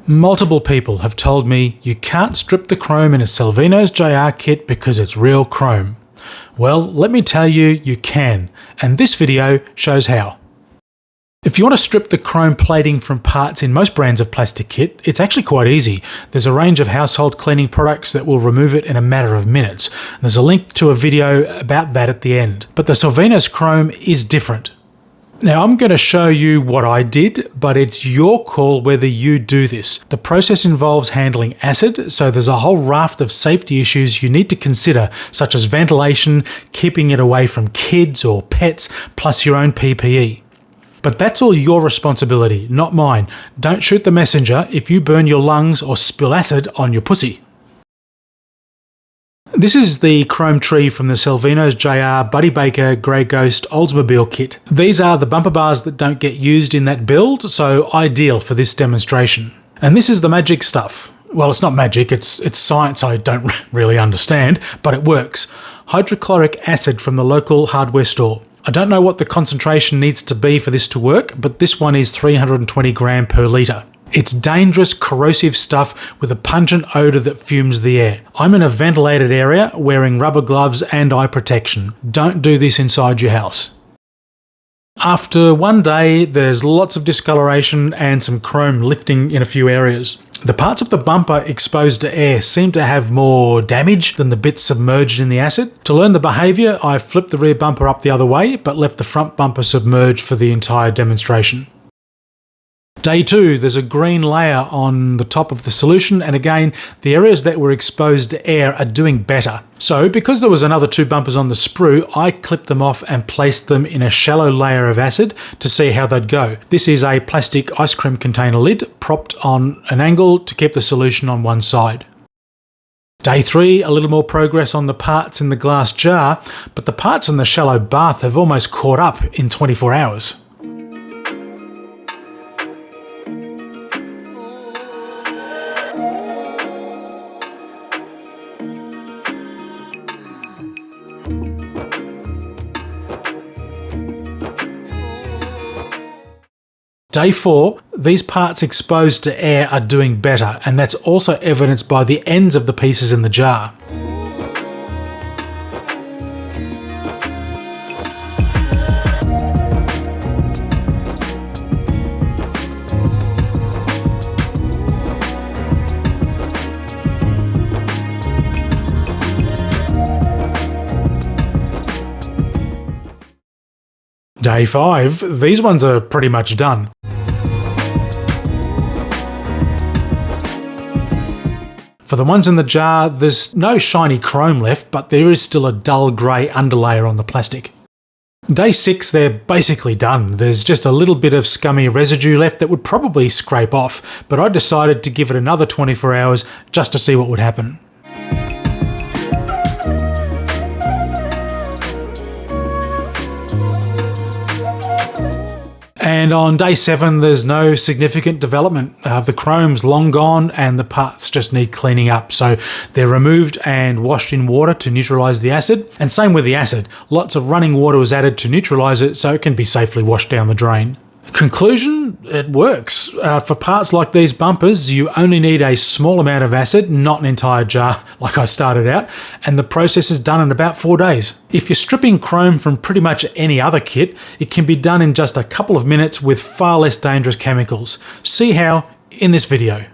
Multiple people have told me you can't strip the chrome in a Salvinos JR kit because it's real chrome. Well, let me tell you, you can, and this video shows how. If you want to strip the chrome plating from parts in most brands of plastic kit, it's actually quite easy. There's a range of household cleaning products that will remove it in a matter of minutes. There's a link to a video about that at the end. But the Salvinos chrome is different. Now I'm going to show you what I did, but it's your call whether you do this. The process involves handling acid, so there's a whole raft of safety issues you need to consider, such as ventilation, keeping it away from kids or pets, plus your own PPE. But that's all your responsibility, not mine. Don't shoot the messenger if you burn your lungs or spill acid on your pussy. This is the chrome tree from the Salvinos JR Buddy Baker Grey Ghost Oldsmobile kit. These are the bumper bars that don't get used in that build, so ideal for this demonstration. And this is the magic stuff. Well, it's not magic, it's science I don't really understand, but it works. Hydrochloric acid from the local hardware store. I don't know what the concentration needs to be for this to work, but this one is 320 gram per litre. It's dangerous, corrosive stuff with a pungent odour that fumes the air. I'm in a ventilated area wearing rubber gloves and eye protection. Don't do this inside your house. After one day, there's lots of discoloration and some chrome lifting in a few areas. The parts of the bumper exposed to air seem to have more damage than the bits submerged in the acid. To learn the behaviour, I flipped the rear bumper up the other way, but left the front bumper submerged for the entire demonstration. Day 2, there's a green layer on the top of the solution, and again, the areas that were exposed to air are doing better. So, because there was another 2 bumpers on the sprue, I clipped them off and placed them in a shallow layer of acid to see how they'd go. This is a plastic ice cream container lid propped on an angle to keep the solution on one side. Day 3, a little more progress on the parts in the glass jar, but the parts in the shallow bath have almost caught up in 24 hours. Day 4, these parts exposed to air are doing better, and that's also evidenced by the ends of the pieces in the jar. Day 5, these ones are pretty much done. For the ones in the jar, there's no shiny chrome left, but there is still a dull grey underlayer on the plastic. Day 6, they're basically done. There's just a little bit of scummy residue left that would probably scrape off, but I decided to give it another 24 hours just to see what would happen. And on day 7, there's no significant development. The chrome's long gone and the parts just need cleaning up. So they're removed and washed in water to neutralise the acid. And same with the acid. Lots of running water was added to neutralise it so it can be safely washed down the drain. Conclusion, it works. For parts like these bumpers, you only need a small amount of acid, not an entire jar like I started out, and the process is done in about 4 days. If you're stripping chrome from pretty much any other kit, it can be done in just a couple of minutes with far less dangerous chemicals. See how in this video.